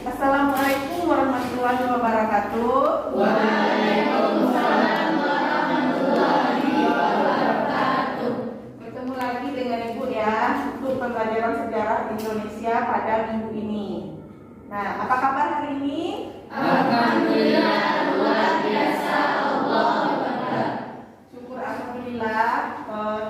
Assalamualaikum warahmatullahi wabarakatuh. Waalaikumsalam warahmatullahi wabarakatuh. Bertemu lagi dengan Ibu ya untuk pembelajaran sejarah Indonesia pada minggu ini. Nah, apa kabar hari ini? Alhamdulillah luar biasa, Allah Akbar. Syukur alhamdulillah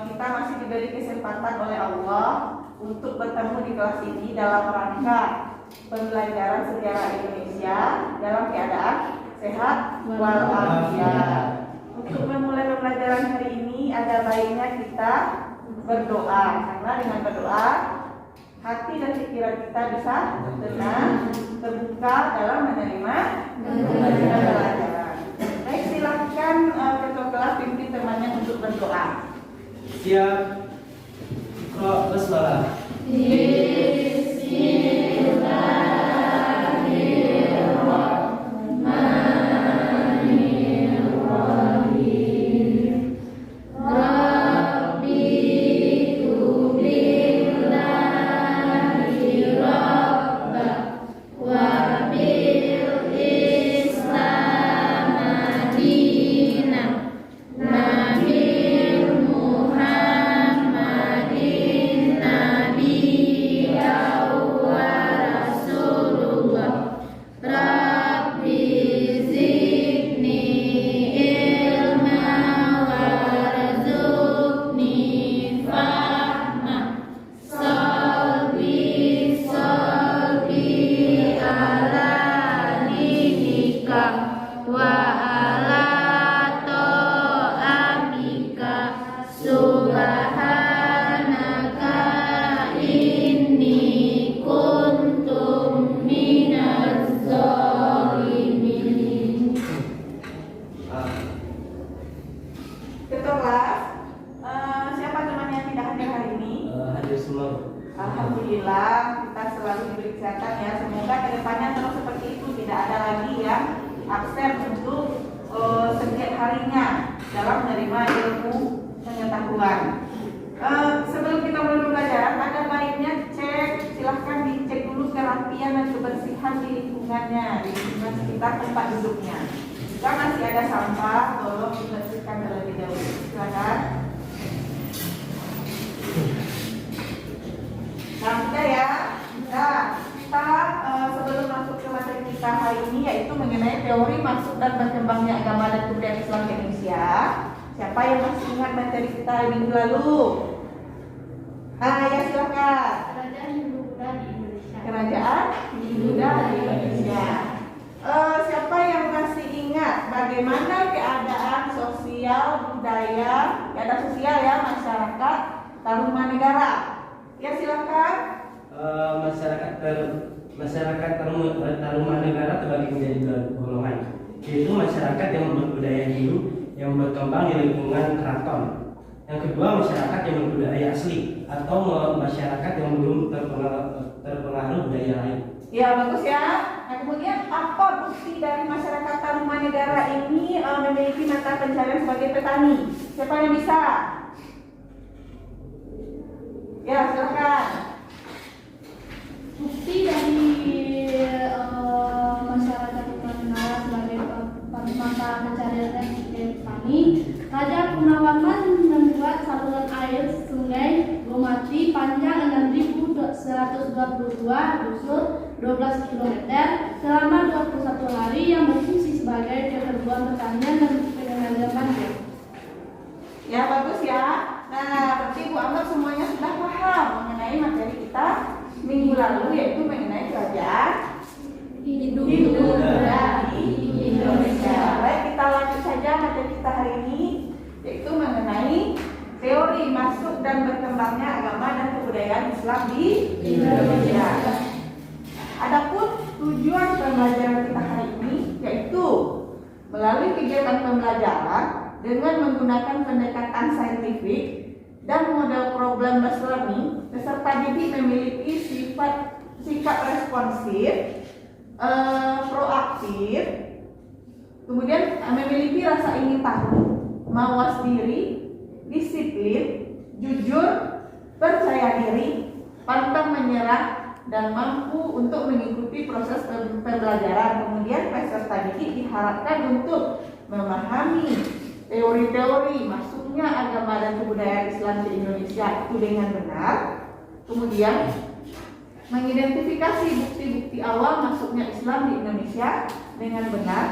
kita masih diberi kesempatan oleh Allah untuk bertemu di kelas ini dalam rangka pembelajaran sejarah Indonesia dalam keadaan sehat walafiat. Untuk memulai pembelajaran hari ini ada baiknya kita berdoa, karena dengan berdoa hati dan pikiran kita bisa tenang, terbuka dalam menerima pembelajaran. Baik, silakan ketua kelas pimpin temannya untuk berdoa. Siap. Iqra basmalah. Alhamdulillah kita selalu diberi kesehatan ya. Semoga kedepannya terus seperti itu, tidak ada lagi yang absen untuk setiap harinya dalam menerima ilmu pengetahuan. Sebelum kita mulai pembelajaran, ada baiknya silahkan dicek dulu kerapian dan kebersihan di lingkungannya, di lingkungan sekitar tempat duduknya. Jika masih ada sampah, tolong dibersihkan terlebih dahulu. Silakan. Nah, ya. Nah, kita sebelum masuk ke materi kita hari ini, yaitu mengenai teori masuk dan berkembangnya agama dan kebudayaan Islam di Indonesia. Siapa yang masih ingat materi kita minggu lalu? Ya silakan. Kerajaan Hindu-Buddha di Indonesia. Kerajaan Hindu-Buddha di Indonesia. Siapa yang masih ingat bagaimana keadaan sosial budaya, keadaan sosial ya masyarakat Tarumanegara? Ya silakan. Masyarakat Tarumanegara terbagi menjadi dua golongan, yaitu masyarakat yang berbudaya Hindu yang berkembang di lingkungan keraton. Yang kedua, masyarakat yang berbudaya asli atau masyarakat yang belum terpengaruh budaya lain. Ya bagus ya. Nah kemudian apa bukti dari masyarakat Tarumanegara ini memiliki mata pencaharian sebagai petani? Siapa yang bisa? Ya silakan. Bukti dari masyarakat Tarumanegara sebagai mata pencaharian sebagai petani, Raja Punawarman membuat saluran air Sungai Gomati panjang 6.122 busur 12 km selama 21 hari yang berfungsi sebagai keperluan pertanian dan pengenalan. Ya bagus ya. Nah berarti Bu anggap semuanya sudah paham mengenai materi kita minggu lalu, yaitu mengenai kerajaan Hindu-Buddha di Indonesia. Baik, kita lanjut saja materi kita hari ini, yaitu mengenai teori masuk dan berkembangnya agama dan kebudayaan Islam di Indonesia. Adapun tujuan pembelajaran kita hari ini yaitu melalui kegiatan pembelajaran dengan menggunakan pendekatan saintifik dan model problem based learning, peserta didik memiliki sikap responsif, proaktif, kemudian memiliki rasa ingin tahu, mawas diri, disiplin, jujur, percaya diri, pantang menyerah, dan mampu untuk mengikuti proses pembelajaran. Kemudian peserta didik diharapkan untuk memahami teori-teori masuknya agama dan kebudayaan Islam di Indonesia itu dengan benar. Kemudian mengidentifikasi bukti-bukti awal masuknya Islam di Indonesia dengan benar.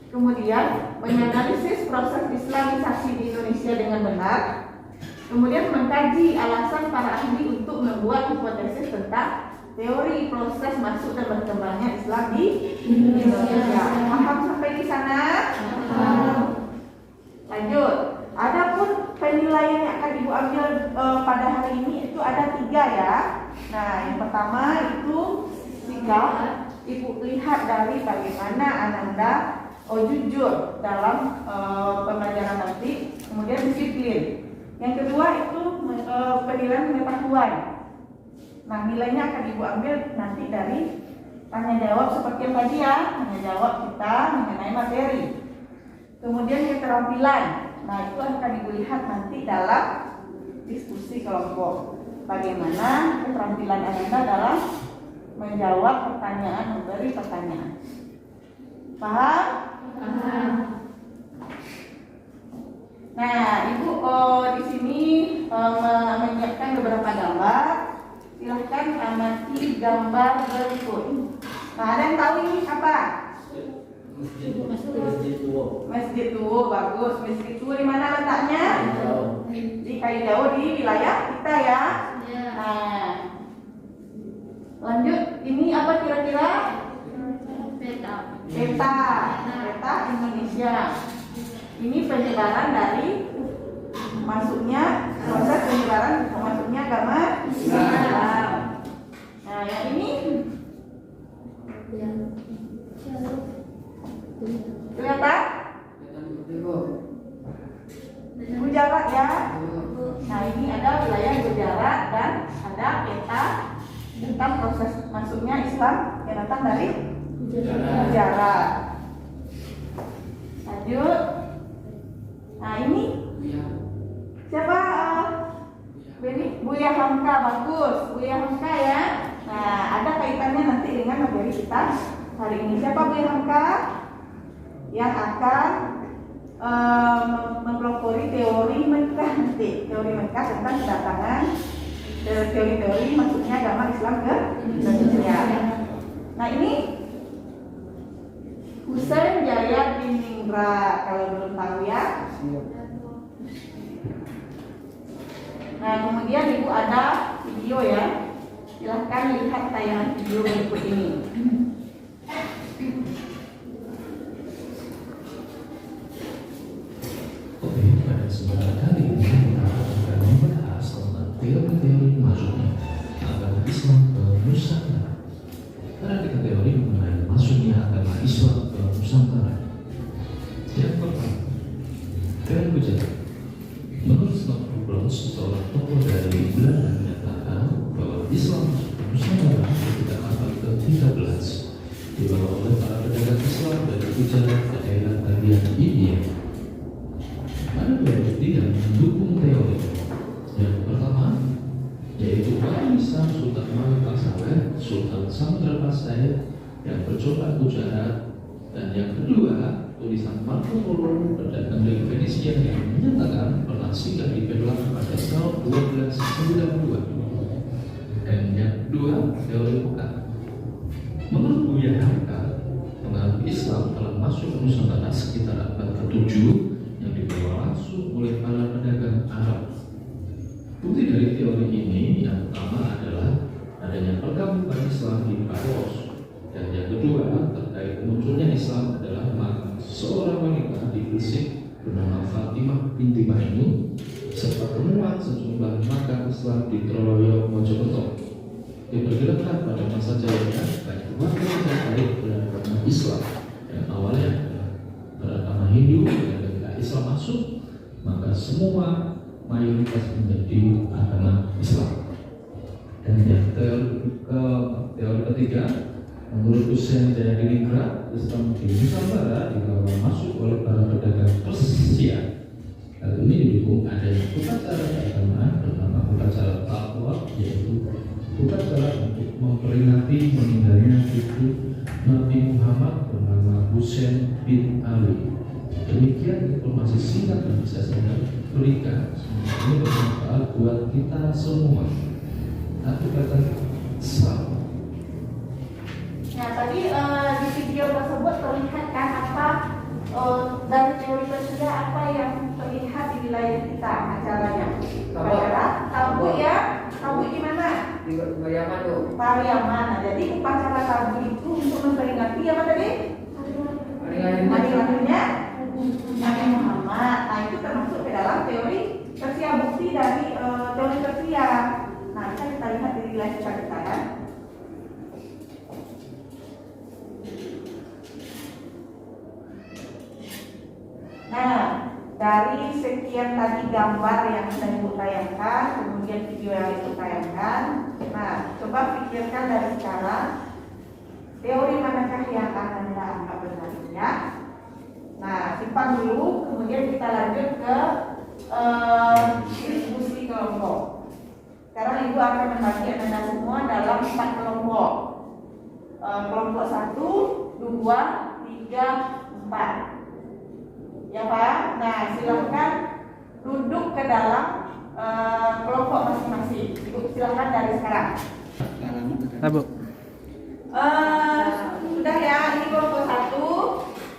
Kemudian menganalisis proses Islamisasi di Indonesia dengan benar. Kemudian mengkaji alasan para ahli untuk membuat hipotesis tentang teori proses masuk dan berkembangnya Islam di Indonesia. Paham sampai di sana? Lanjut. Adapun penilaian yang akan Ibu ambil pada hari ini itu ada 3 ya. Nah, yang pertama itu sikap. Ibu lihat dari bagaimana Ananda jujur dalam pembelajaran nanti. Kemudian disiplin. Yang kedua itu penilaian pengetahuan. Nah, nilainya akan Ibu ambil nanti dari tanya jawab seperti yang tadi ya, tanya jawab kita mengenai materi. Kemudian keterampilan. Nah, itu akan Ibu lihat nanti dalam diskusi kelompok. Bagaimana keterampilan Anda dalam menjawab pertanyaan, memberi pertanyaan. Paham? Paham. Nah, Ibu di sini menyiapkan beberapa gambar. Silahkan amati gambar berikut. Nah, ada yang tahu ini apa? Masjid Tua, bagus. Masjid Tua di mana letaknya? Di Kalijau, di wilayah kita ya. Nah, lanjut. Ini apa kira-kira? Peta Indonesia. Ini penyebaran dari masuknya, proses penyebaran masuknya agama Islam. Nah, yang ini kelihatan? Gujarat ya. Nah, ini ada wilayah Gujarat dan ada peta tentang proses masuknya Islam yang datang dari Gujarat. Lanjut. Nah, ini siapa? Buya Hamka, bagus. Buya Hamka ya. Nah, ada kaitannya nanti dengan materi kita hari ini. Siapa Buya Hamka? Yang akan mempelopori teori Mekah nanti. Teori Mekah tentang kedatangan, teori-teori masuknya agama Islam ke Indonesia. Nah, ini Husain Jaya Diningrat, kalau belum tahu ya. Nah, kemudian Ibu ada video ya. Silahkan lihat tayangan video berikut ini. Oke, pada kesempatan kali ini kita akan membahas tentang teori-teori masuknya agama Islam ke Nusantara. Ada 3 teori mengenai masuknya agama Islam ke Nusantara. Yang pertama, teori Gujarat. Menurut Stephen Brown, seorang tokoh dari Belanda menyatakan bahwa Islam masuk ke Nusantara ketika abad ke-13 dibawa oleh para pedagang Islam dari Gujarat ke daerah bagian India. Ada 2 bukti yang mendukung teori. Yang pertama, yaitu warisan Sultan Malik Saleh, Sultan Samudra Pasai yang bercoba Gujarat, dan yang kedua, tulisan Marco Polo, pedagang dari Venesia yang menyatakan pernah singgah di Bedlam pada tahun 1292. Dan yang kedua, teori Bukan. Menurut Buya Hamka, pengaruh Islam telah masuk ke Nusantara sekitar abad ke-7 yang dibawa langsung oleh para pedagang Arab. Bukti dari teori ini yang pertama adalah adanya pergabungan Islam di Paros, dan yang kedua terkait munculnya Islam adalah makam seorang wanita di Gresik bernama Fatimah binti Maimun serta temuan sejumlah makam Islam di Troloyo, Mojokerto. Diperkirakan pada masa jayanya banyak warga tertarik beragama Islam yang awalnya beragama Hindu, dan ketika Islam masuk maka semua mayoritas menjadi agama Islam. Dan yang teori ketiga, menurut Husain Jaya Diningrat, Islam di Nusantara dibawa masuk oleh para pedagang Persia. Hal ini didukung adanya upacara keagamaan bernama upacara Tatwa, yaitu upacara untuk memperingati meninggalnya cucu Nabi Muhammad bernama Husain bin Ali. Demikian informasi singkat yang bisa saya berikan. Ini bermanfaat buat kita semua. Aku kata salam. Nah, tadi di video tersebut terlihat kan apa dari teori bersedia apa yang terlihat di wilayah kita acaranya. Upacara tabu ya, tabu di mana? Di Pariaman tuh. Pariaman. Nah, jadi upacara tabu itu untuk memperingati apa tadi? Hari lahirnya Nabi Muhammad. Nah, itu termasuk ke dalam teori tersia bukti dari teori tersia. Nah, kita lihat di wilayah kita kan. Nah, dari sekian tadi gambar yang sudah Ibu tayangkan, kemudian video yang Ibu tayangkan, nah, coba pikirkan dari sekarang teori manakah yang akan Anda anggap benarnya. Nah, simpan dulu, kemudian kita lanjut ke diskusi kelompok. Sekarang Ibu akan membagi Anda semua dalam 4 kelompok. Kelompok 1, 2, 3, 4. Ya Pak, nah silahkan duduk ke dalam kelompok masing-masing. Silahkan dari sekarang. Bu. Sudah ya, ini kelompok 1,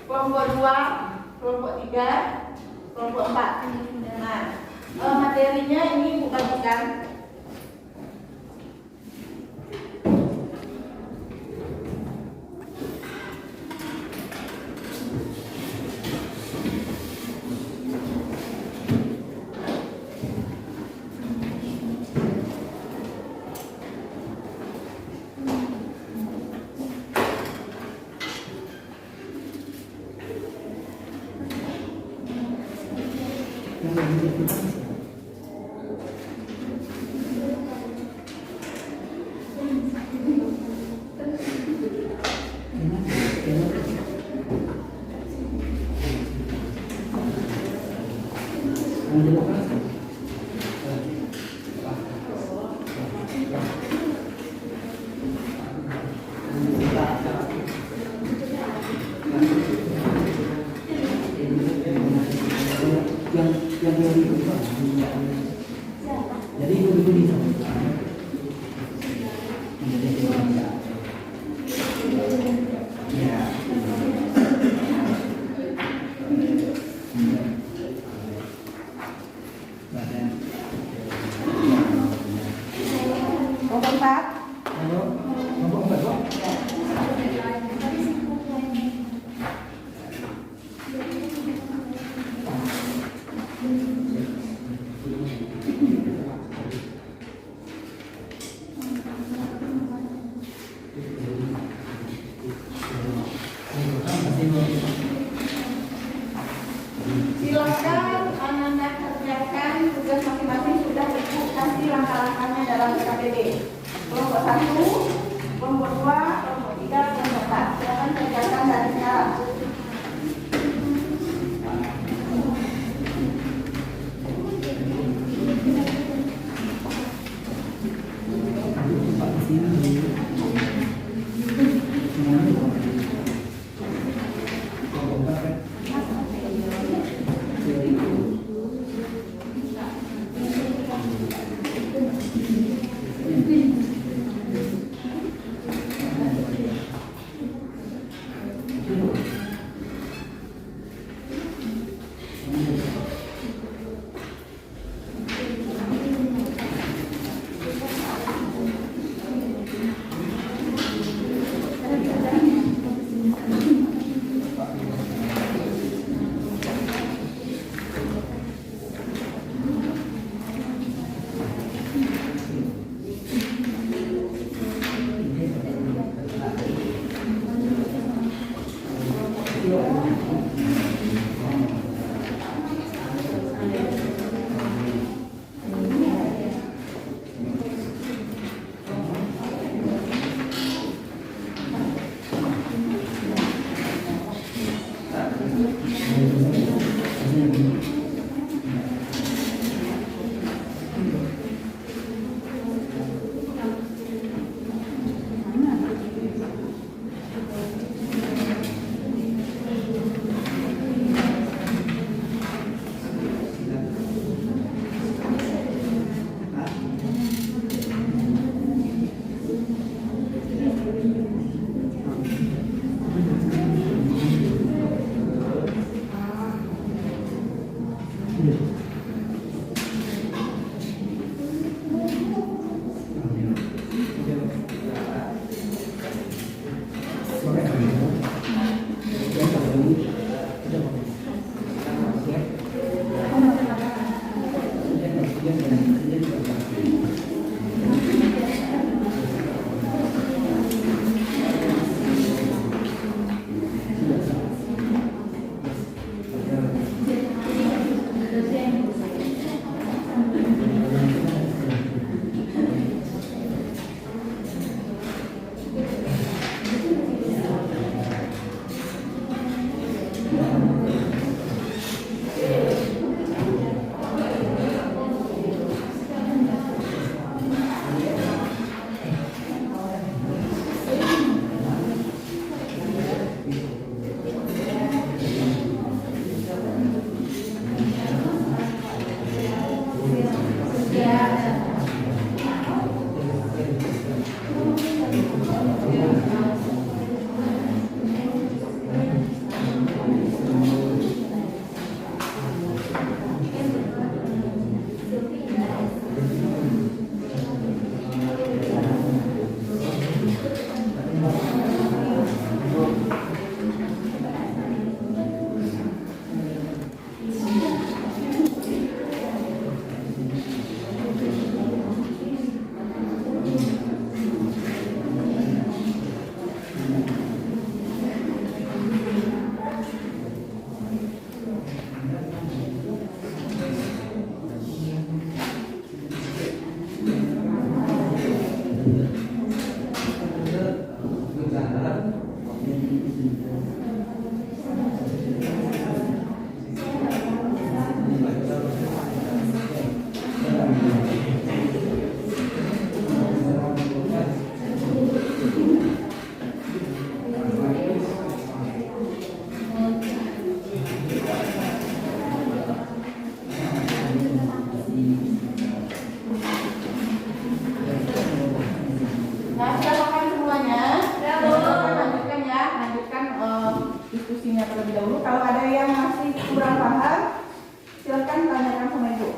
kelompok 2, kelompok 3, kelompok 4. Nah, materinya ini bukan bukan. Jadi itu di ya. Kelompok 4. Silakan Anda kerjakan tugas masing-masing, sudah Ibu kasih langkah-langkahnya dalam KTP. Kelompok 1, kelompok 2, kelompok 3, kelompok 4. Silakan kerjakan dari sekarang. Nah, sudah paham semuanya? Lanjutkan ya, lanjutkan diskusinya terlebih dahulu. Kalau ada yang masih kurang paham, silakan tanyakan sama Ibu.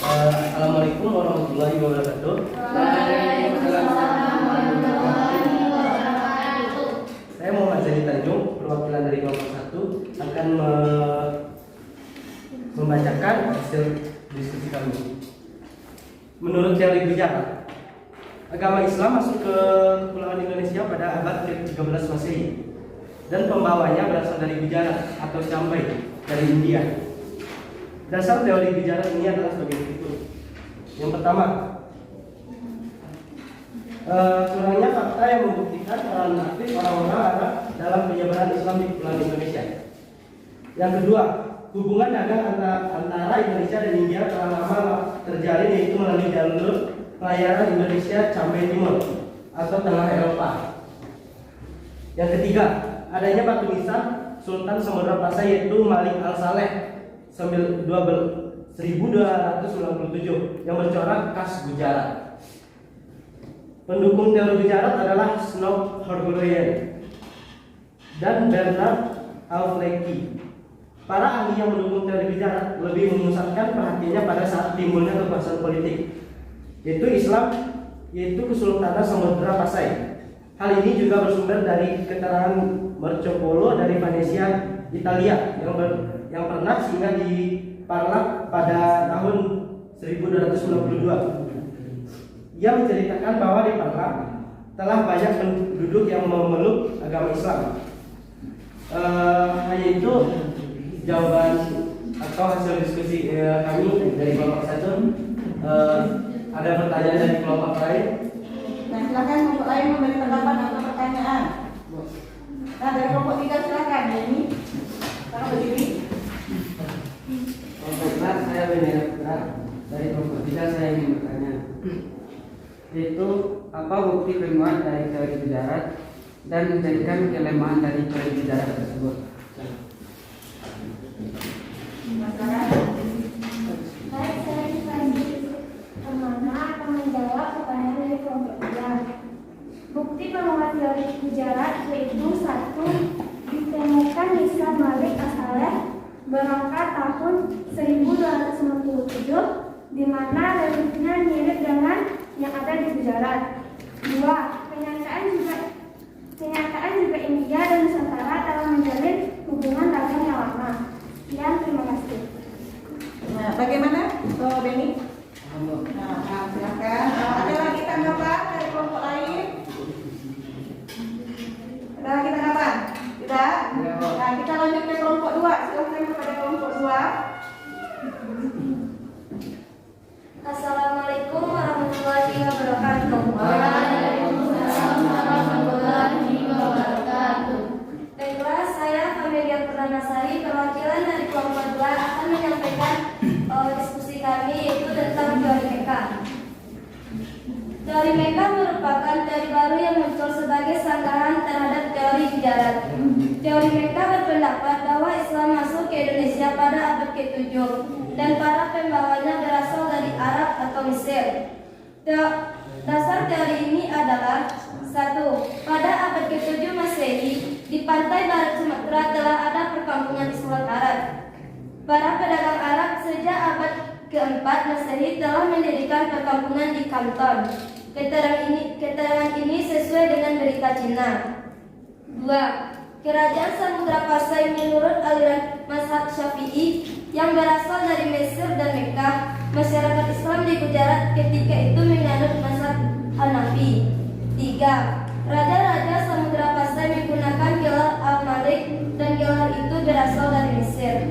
Assalamualaikum warahmatullahi wabarakatuh. Saya Muhammad Zani Tanjung, perwakilan dari kelompok 1 akan membacakan hasil diskusi kami. Menurut teori gejala, Agama Islam masuk ke Kepulauan Indonesia pada abad ke-13 Masehi dan pembawanya berasal dari Gujarat atau Cambai dari India. Dasar teori Gujarat ini adalah sebagai berikut. Yang pertama, kurangnya fakta yang membuktikan peran aktif orang-orang Arab dalam penyebaran Islam di Kepulauan Indonesia. Yang kedua, hubungan dagang antara Indonesia dan India telah lama terjalin, yaitu melalui jalur pelayaran Indonesia Cambai Timur atau Tengah Eropa. Yang ketiga, adanya batu nisan Sultan Samudra Pasai yaitu Malik Al-Saleh 1297 yang bercorak khas Gujarat. Pendukung teori Gujarat adalah Snow Horgoyen dan Bernard Auflecki. Para ahli yang mendukung teori Gujarat lebih memusatkan perhatiannya pada saat timbulnya kekuasaan politik, yaitu Islam, yaitu Kesultanan Samudra Pasai. Hal ini juga bersumber dari keterangan Marco Polo dari Venesia, Italia yang pernah singgah di Parlak pada tahun 1292. Ia menceritakan bahwa di Parlak telah banyak penduduk yang memeluk agama Islam. Hanya itu jawaban atau hasil diskusi kami dari kelompok 1. Ada pertanyaan dari kelompok lain? Nah, silakan kelompok lain memberi tanggapan atau pertanyaan. Nah, dari kelompok 3 silakan. Ini sekarang berdiri. Kelompok 4 saya benar dari kelompok 3 saya ingin bertanya. Itu apa bukti ilmuwan dari teori Gujarat dan menjadikan kelemahan dari teori Gujarat tersebut? Baik, saya Fandi Permana akan menjawab pertanyaan dari kelompok 3. Bukti penguat teori Gujarat yaitu 1. Ditemukan nisan Malik Al-Saleh berangkat tahun 1297 di mana reliefnya mirip dengan yang ada di Gujarat. 2. Kenyataan juga India dan Nusantara telah menjalin hubungan dagang yang lama. Sekian, terima kasih. Nah, bagaimana, Benny? Nah, silakan. Ada lagi tanggapan dari kelompok lain? Ada lagi tanggapan? Tidak? Nah, kita lanjut ke kelompok 2. Silakan kepada kelompok 2. Assalamualaikum warahmatullahi wabarakatuh. Waalaikumsalam warahmatullahi wabarakatuh. Baiklah, saya Kamelia Purnamasari, perwakilan dari kelompok 2 akan menyampaikan diskusi kami yaitu tentang teori Meka. Teori Meka merupakan teori baru yang muncul sebagai sanggahan terhadap teori Gujarat. Teori Meka berpendapat bahwa Islam masuk ke Indonesia pada abad ke-7 dan para pembawanya berasal dari Arab atau Mesir. Dasar teori ini adalah 1. Pada abad ke-7 Masehi, di pantai barat Sumatera telah ada perkampungan Islam Arab. Para pedagang Arab sejak abad ke-4 Masehi telah mendirikan perkampungan di Kanton. Keterangan ini sesuai dengan berita Cina. 2. Kerajaan Samudra Pasai menurut aliran mazhab Syafi'i yang berasal dari Mesir dan Mekah. Masyarakat Islam di Gujarat ketika itu menganut mazhab Hanafi. 3. Raja-raja Samudra Pasai menggunakan gelar Al-Malik dan gelar itu berasal dari Mesir.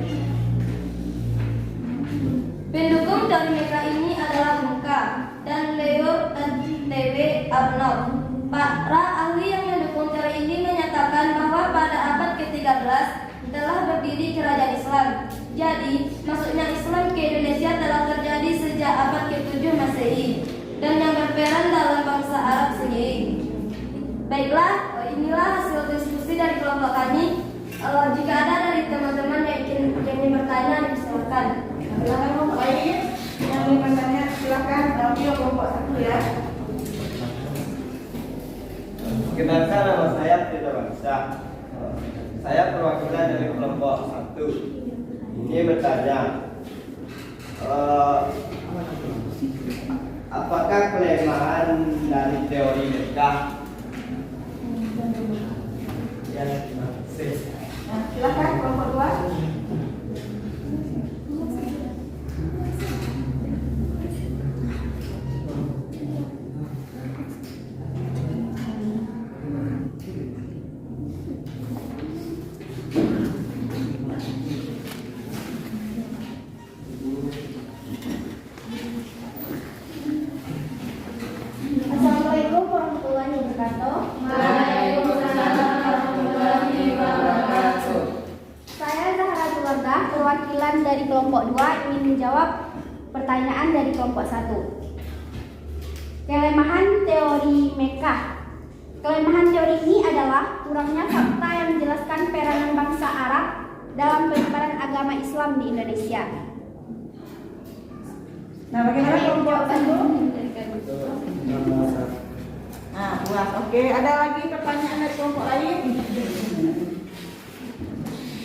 Pendukung teori Meka ini adalah Muka dan Leo dan T.W. Arnold. Para ahli yang mendukung teori ini menyatakan bahwa pada abad ke-13 telah berdiri kerajaan Islam. Jadi, masuknya Islam ke Indonesia telah terjadi sejak abad ke-7 Masehi dan yang berperan dalam bangsa Arab sendiri. Baiklah, inilah hasil diskusi dari kelompok kami. Jika ada dari teman-teman yang ingin bertanya, silakan. Silakan kelompok lain yang ingin bertanya, silakan. Tapi kelompok 1 ya. Perkenalkan, nama saya Tito Bangsa. Saya perwakilan dari kelompok 1. Ini bertanya, apakah kelemahan dari teori Meka? Nah, silakan kelompok 2. wabarakatuh. Waalaikumsalam warahmatullahi wabarakatuh. Saya Zahra Tularda, perwakilan dari kelompok 2 ingin menjawab pertanyaan dari kelompok 1. Kelemahan teori Mekah. Kelemahan teori ini adalah kurangnya fakta yang menjelaskan peranan bangsa Arab dalam penyebaran agama Islam di Indonesia. Nah, bagaimana kelompok 1? Nah, puas. Oke, ada lagi pertanyaan dari kelompok lain?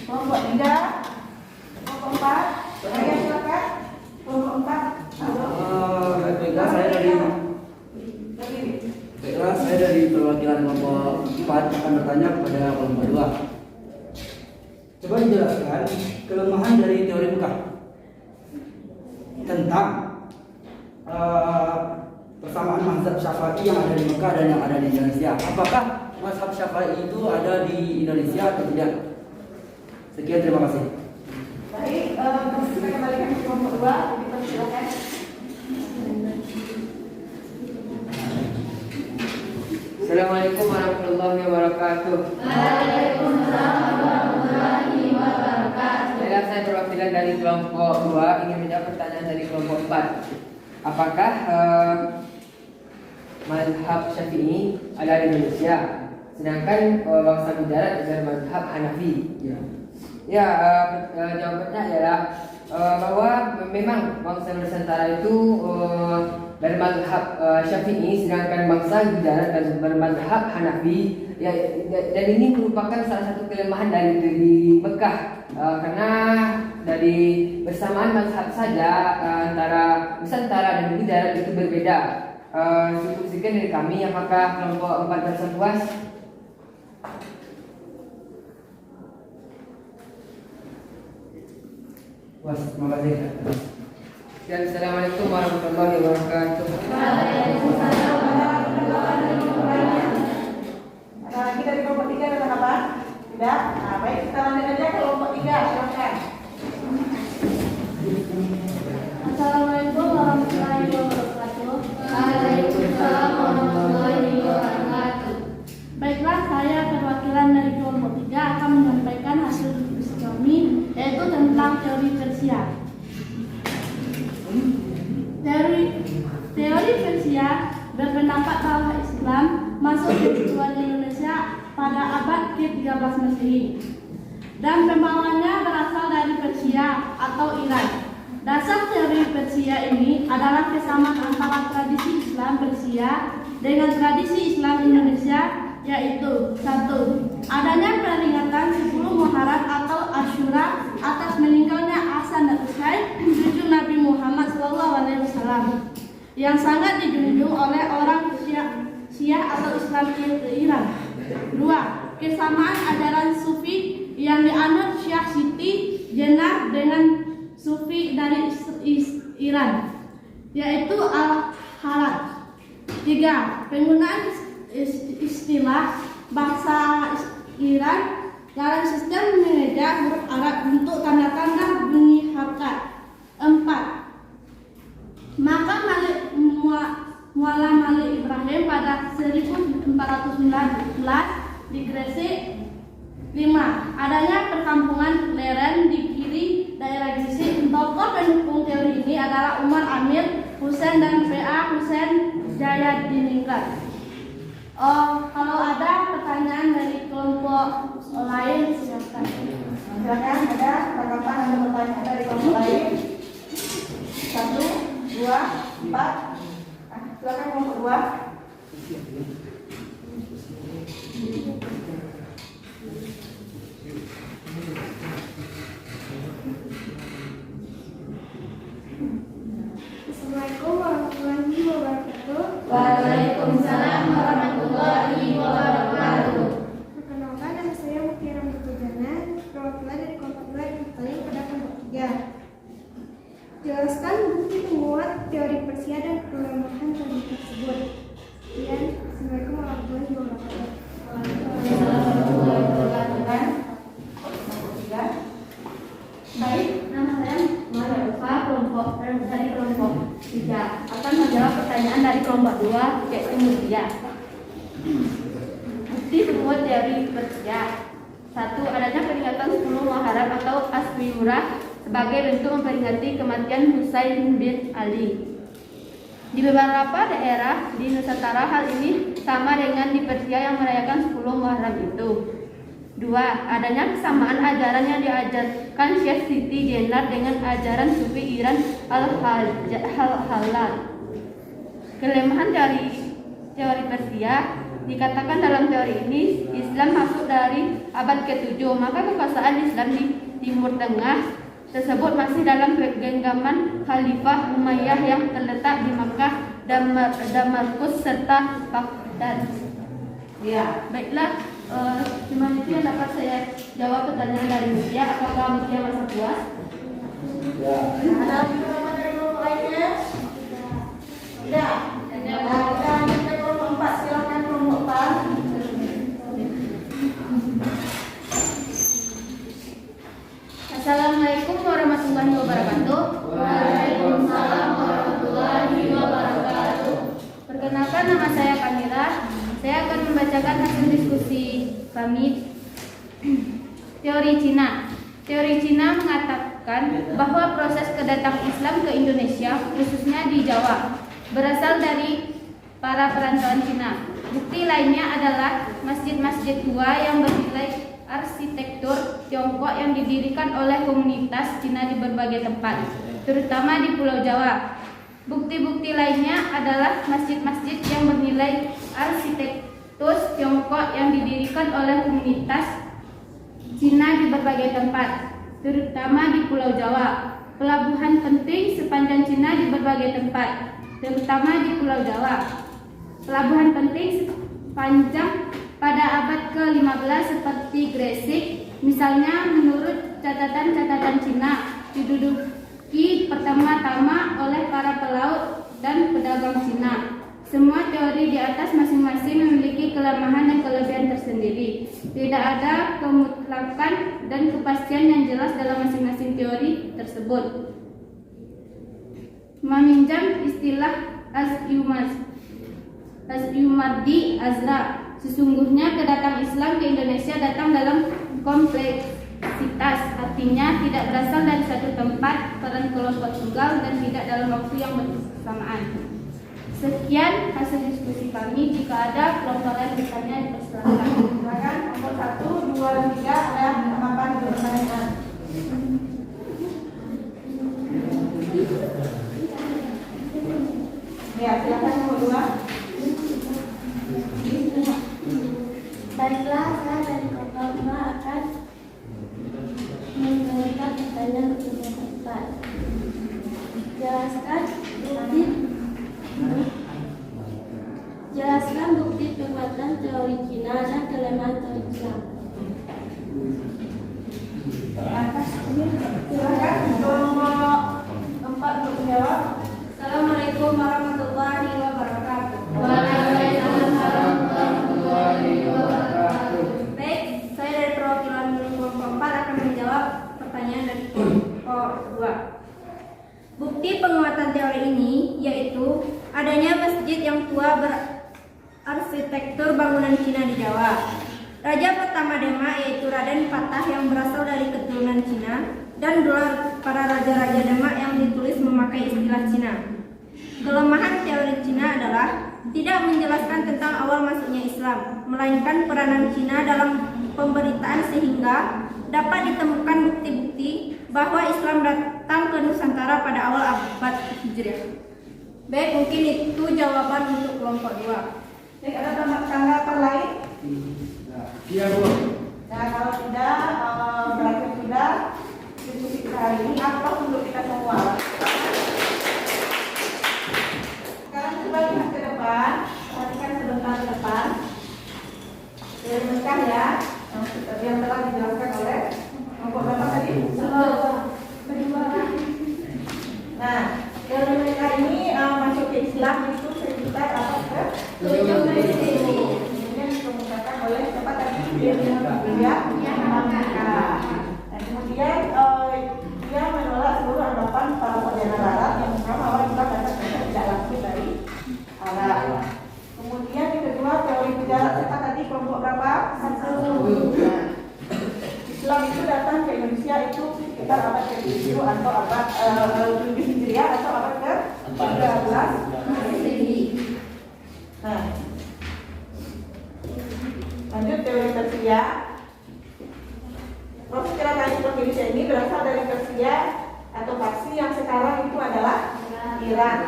Kelompok 3, kelompok 4, ayo silakan. Kelompok 4. Baiklah, saya dari perwakilan kelompok 4 akan bertanya kepada kelompok 2. Coba dijelaskan kelemahan dari teori Mekah tentang persamaan mazhab Syafi'i yang ada di Mekah dan yang ada di Indonesia. Apakah mazhab Syafi'i itu ada di Indonesia atau tidak? Sekian, terima kasih. Baik, kita kembalikan ke kelompok 2. Dipersilakan. Assalamualaikum warahmatullahi wabarakatuh. Waalaikumsalam warahmatullahi wabarakatuh. Saya perwakilan dari kelompok 2 ingin menjawab pertanyaan dari kelompok 4. Apakah mazhab Syafi'i ada di Indonesia, sedangkan bangsa Gujarat adalah mazhab Hanafi? Jawabannya adalah bahwa memang bangsa Nusantara itu bermazhab Syafi'i, sedangkan bangsa Gujarat dan bermazhab Hanafi. Dan ini merupakan salah satu kelemahan dari Mekah, karena dari bersamaan mazhab saja antara Nusantara dan Gujarat itu berbeda. Cukup sekian dari kami. Apakah kelompok 4 merasa puas? Puas, terima kasih. Dan assalamualaikum warahmatullahi wabarakatuh. Waalaikumsalam warahmatullahi wabarakatuh. Ada lagi dari kelompok 3 ada apa? Tidak? Nah, baik, kita lanjut aja ke kelompok 3. Silakan. Assalamualaikum warahmatullahi wabarakatuh. Waalaikumsalam warahmatullahi wabarakatuh. Baiklah, saya perwakilan dari kelompok 3 akan menyampaikan hasil diskusi kami, yaitu tentang teori Persia. Teori Persia berpendapat bahwa Islam masuk ke kehidupan Indonesia pada abad ke-13 Masehi, dan pembawanya berasal dari Persia atau Iran. Dasar teori Persia ini adalah kesamaan antara tradisi Islam Persia dengan tradisi Islam Indonesia, yaitu 1. Adanya peringatan 10 Muharram atau Asyura atas meninggalnya Hasan dan Husain, cucu Nabi Muhammad SAW, yang sangat dijunjung oleh orang Syiah atau Islam Iran. 2. Kesamaan ajaran Sufi yang dianut Syekh Siti Jenar dengan Sufi dari Iran, yaitu Al-Halat. 3. Penggunaan istilah bahasa Iran dalam sistem mengeja huruf Arab bentuk tanda-tanda bunyi harokat. 4. Maka Mualla Malik Ibrahim pada 1419 di Gresik. 5. Adanya perkampungan lereng di kiri daerah Gresik. Tokoh pendukung teori ini adalah Umar Amir Husain dan P.A. Husain Jayadiningrat. Kalau ada pertanyaan dari kelompok lain, silakan. Silakan, ada tanggapan atau pertanyaan dari kelompok lain? 1, 2, 4. Silakan kelompok 2. Assalamualaikum warahmatullahi wabarakatuh. Waalaikumsalam warahmatullahi wabarakatuh. Perkenalkan, nama saya Mutiara Murtujana, perwakilan dari kelompok 2 yang bertanya pada kelompok 3. Jelaskan bukti penguat teori Persia dan kelemahan teori tersebut. Sekian, Assalamualaikum warahmatullahi wabarakatuh. Baik, nama saya Muhammad Rufa, dari kelompok 3 akan menjawab pertanyaan dari kelompok 2, yaitu media. Bukti penguat teori Persia. 1. Adanya peringatan 10 Muharram atau Asyura sebagai bentuk memperingati kematian Husain bin Ali. Di beberapa daerah di Nusantara hal ini sama dengan di Persia yang merayakan 10 Muharram itu. 2. Adanya kesamaan ajaran yang diajarkan Syekh Siti Jenar dengan ajaran Sufi Iran al-Halal. Kelemahan teori Persia dikatakan dalam teori ini Islam masuk dari abad ke-7, maka kekuasaan Islam di Timur Tengah tersebut masih dalam genggaman Khalifah Umayyah yang terletak di Makkah, Damaskus serta Baghdad. Ya. Baiklah, cuma itu yang dapat saya jawab pertanyaan dari Mutia. Apakah Mutia merasa puas? Ya. Ada pertanyaan dari kelompok lainnya? Tidak. Nah, kita lanjut ke kelompok 4. Silakan kelompok 4. Assalamualaikum warahmatullahi wabarakatuh. Waalaikumsalam warahmatullahi wabarakatuh. Perkenalkan, nama saya Kamila. Saya akan membacakan hasil diskusi kami. Teori Cina. Teori Cina mengatakan bahwa proses kedatangan Islam ke Indonesia, khususnya di Jawa, berasal dari para perantauan Cina. Bukti lainnya adalah masjid-masjid tua yang bernilai arsitektur Tiongkok yang didirikan oleh komunitas Cina di berbagai tempat, terutama di Pulau Jawa. Bukti-bukti lainnya adalah masjid-masjid yang bernilai arsitektur Tiongkok yang didirikan oleh komunitas Cina di berbagai tempat, terutama di Pulau Jawa. Pelabuhan penting sepanjang Cina di berbagai tempat, terutama di Pulau Jawa. Pelabuhan penting sepanjang pada abad ke-15 seperti Gresik, misalnya menurut catatan-catatan Cina, diduduki pertama-tama oleh para pelaut dan pedagang Cina. Semua teori di atas masing-masing memiliki kelemahan dan kelebihan tersendiri. Tidak ada kemutlakan dan kepastian yang jelas dalam masing-masing teori tersebut. Meminjam istilah Asyumardi Azra, sesungguhnya kedatangan Islam ke Indonesia datang dalam kompleksitas, artinya tidak berasal dari satu tempat, peran kelompok tunggal, dan tidak dalam waktu yang bersamaan. Sekian hasil diskusi kami. Jika ada kelompok lain bertanya, dipersilakan. Silakan kelompok 1, 2, 3 ada tanggapan pertanyaan. Ya, silakan nomor 2. Baiklah, saya dari kelompok 2 akan memberikan pertanyaan untuk kelompok 4. Jelaskan bukti penguatan teori Cina dan kelemahan teori Islam. Silakan kelompok 4 untuk menjawab. Assalamualaikum warahmatullahi wabarakatuh. Waalaikumsalam warahmatullahi wabarakatuh. Baik, saya dari perwakilan kelompok 4 akan menjawab pertanyaan dari kelompok 2. Bukti penguatan teori ini yaitu adanya masjid yang tua berarsitektur bangunan Cina di Jawa. Raja pertama Demak yaitu Raden Patah yang berasal dari keturunan Cina, dan gelar para raja-raja Demak yang ditulis memakai istilah Cina. Kelemahan teori Cina adalah tidak menjelaskan tentang awal masuknya Islam, melainkan peranan Cina dalam pemberitaan sehingga dapat ditemukan bukti-bukti bahwa Islam datang ke Nusantara pada awal abad Hijriah. Baik, mungkin itu jawaban untuk kelompok 2. Jadi ada tanggapan lain? Iya, Bu. Nah, kalau tidak, berakhir sudah diskusi kita hari ini. Aplaus untuk kita semua. Sekarang coba lihat ke depan, perhatikan sebentar ke depan. Dengarkan ya, yang telah dijelaskan oleh kelompok berapa tadi? Kedua. Nah, teori mereka ini masuk ke Islam itu sekitar apa ke? 7 Kemudian dikemukakan oleh siapa tadi? Dia dan kemudian dia menolak seluruh anggapan para perdana Arab yang pertama awal juga kata tidak langsung dari Arab. Kemudian yang kedua teori Mujarat siapa tadi, kelompok berapa? 1. Nah, Islam itu datang ke Indonesia itu sekitar abad ke-7 atau abad 7 Hijriah atau abad ke-13 Masehi. Nah, lanjut teori Persia. Proses kedatangan Islam ke Indonesia ini berasal dari Persia atau Parsi yang sekarang itu adalah Iran.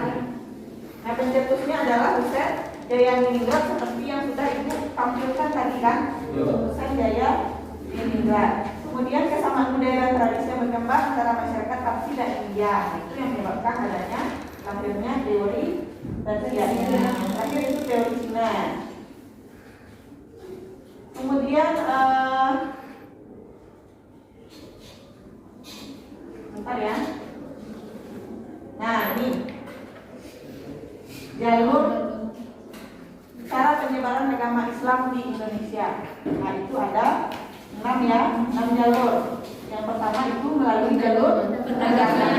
Nah, pencetusnya adalah Husain Jayaningrat seperti yang sudah ibu tampilkan tadi kan, Husain Jayaningrat. Kemudian kesamaan budaya dan tradisi yang berkembang antara masyarakat Parsi dan India, itu yang menyebabkan adanya lahirnya teori Persia. Terakhir itu teori Cina. Kemudian bentar ya. Nah, ini jalur cara penyebaran agama Islam di Indonesia. Nah, itu ada 6 jalur. Yang pertama itu melalui jalur perdagangan.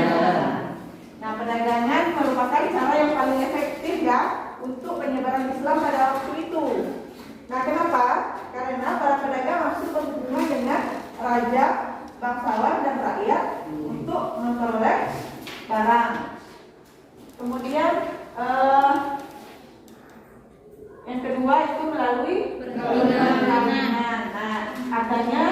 Nah, perdagangan merupakan cara yang paling efektif ya untuk penyebaran Islam pada waktu itu. Nah, kenapa? Karena para pedagang masuk berhubungan dengan raja, bangsawan dan rakyat untuk memperoleh barang. Kemudian yang kedua itu melalui perkawinan. Nah, adanya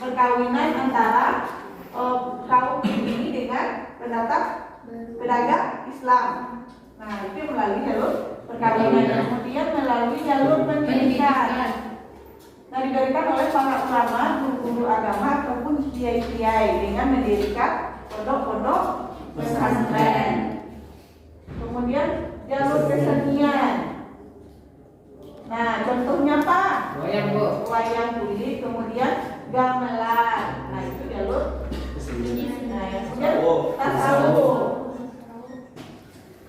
perkawinan antara kaum pribumi dengan pedagang Islam. Nah, itu melalui jalur perkawinan. Kemudian melalui jalur pendidikan. Nah, diberikan oleh para ulama, guru-guru agama ataupun kiai-kiai dengan mendirikan pondok-pondok pesantren. Kemudian jalur kesenian. Nah, contohnya apa? Wayang, Bu. Wayang kulit, kemudian gamelan. Nah, itu jalur kesenian. Nah, yang kemudian tasawuf.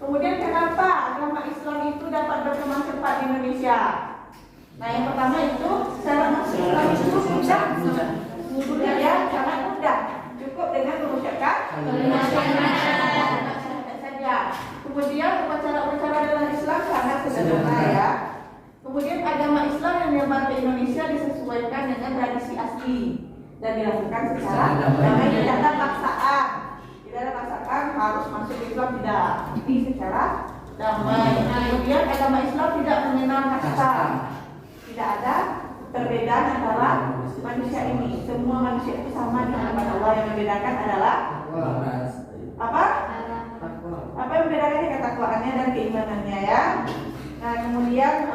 Kemudian kenapa agama Islam itu dapat berkembang cepat di Indonesia? Nah, yang pertama itu cara masuk Islam itu mudah ya, sangat mudah. Cukup dengan mengucapkan kalimat saja. Kemudian upacara-upacara dalam Islam sangat sederhana ya. Kemudian agama Islam yang menyebar ke Indonesia disesuaikan dengan tradisi asli dan dilakukan secara damai, tidak ada paksaan. Tidak ada paksaan harus masuk Islam, tidak, tapi secara damai. Kemudian agama Islam tidak mengenal kasta. Tidak ada perbedaan antara manusia ini. Semua manusia itu sama di hadapan Allah. Yang membedakan adalah apa? Apa yang membedakannya? Ketakwaannya dan keimanannya ya. Nah, kemudian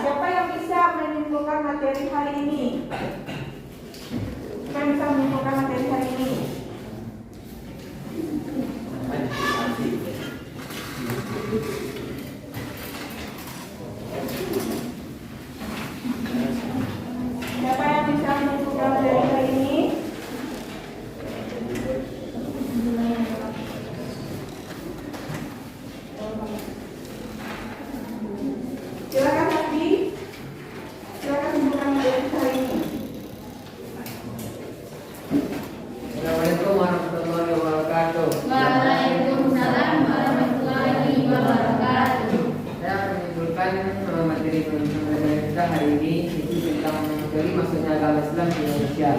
siapa yang bisa menyimpulkan materi hari ini? Siapa yang bisa menyimpulkan materi hari ini? Siapa yang bisa menentukan materi hari ini? Silakan Hadi. Silakan tentukan materi hari ini. Assalamualaikum warahmatullahi wabarakatuh. Waalaikumsalam warahmatullahi wabarakatuh. Saya akan menyimpulkan materi pembelajaran kita hari ini itu tentang teori masuknya agama Islam di Indonesia.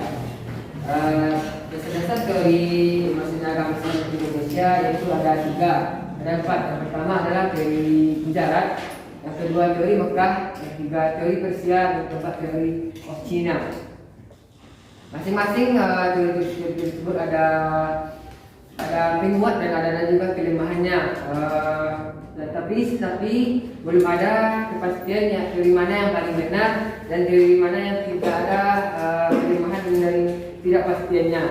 Dasar-dasar teori masuknya agama Islam di Indonesia yaitu ada 3, ada 4. Yang pertama adalah teori Mujarat, yang kedua teori Mekah, yang ketiga teori Persia, dan keempat teori Cina. Masing-masing teori tersebut ada penguat dan ada juga kelemahannya. Tapi belum ada kepastian ya teori mana yang paling benar dan teori mana yang tidak ada kelemahan dari tidak pastiannya.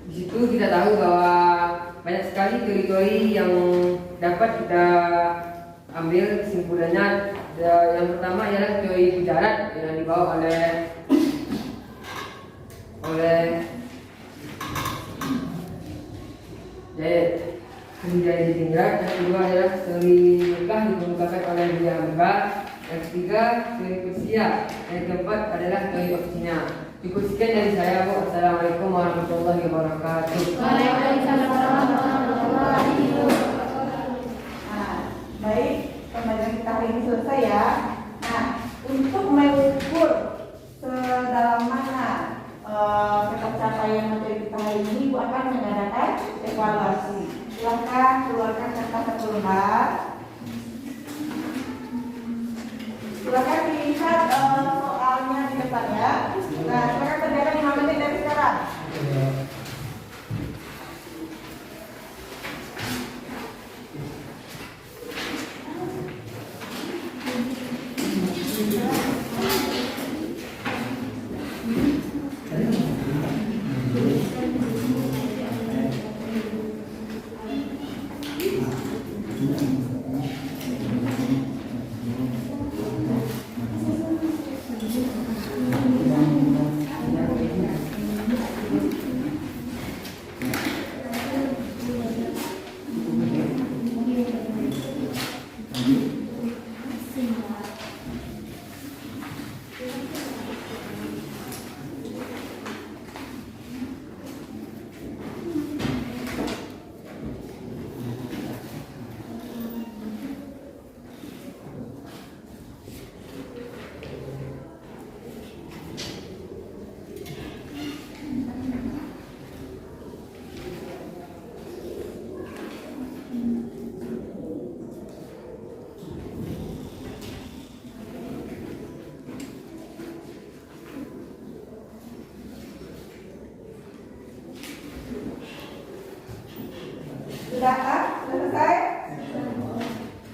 Di situ kita tahu bahwa banyak sekali teori-teori yang dapat kita ambil kesimpulannya. Yang pertama ialah teori Mujarat yang dibawa oleh Jayaningrat. Yang kedua adalah teori Mekah dikemukakan oleh Buya Mekah. Yang ketiga teori Persia. Yang keempat adalah teori Cina. Cukup sekian dari saya, Bu. Assalamualaikum warahmatullahi wabarakatuh. Waalaikumsalam warahmatullahi wabarakatuh. Nah, keluarkan kertas terkeluar. Silakan dilihat soalnya di depannya. Nah, silakan kerjakan 5 menit dari sekarang. Sudah kan? Selesai?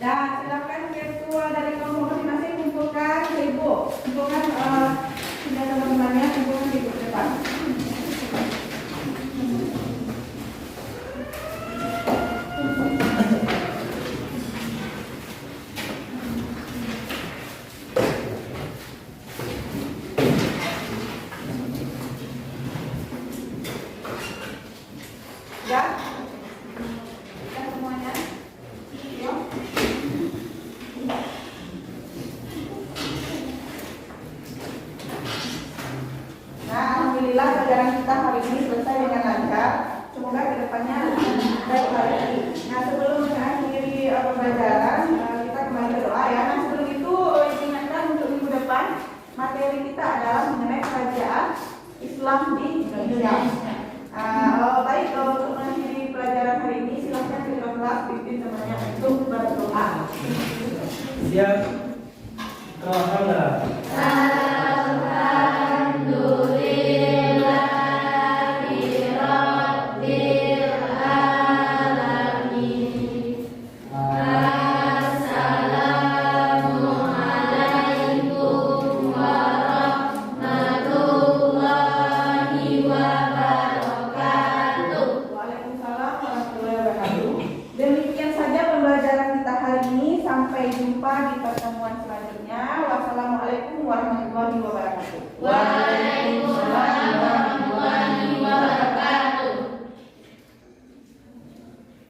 Dan silakan ketua dari kelompok masing-masing kumpulkan ke ibu. Kumpulkan sudah teman-temannya, kumpulkan di ibu depan. Ya? Ya semuanya? Yuk. Nah, alhamdulillah pelajaran kita hari ini selesai dengan lancar. Semoga kedepannya baik lagi. Nah, sebelum mengakhiri pembelajaran, kita kembali berdoa ya. Nah, sebelum itu diingatkan untuk minggu depan materi kita adalah mengenai kerajaan Islam di Indonesia. Baik, untuk mengakhiri pelajaran hari ini silahkan kedua kelas pimpin temannya untuk berdoa. Siap. Alhamdulillah.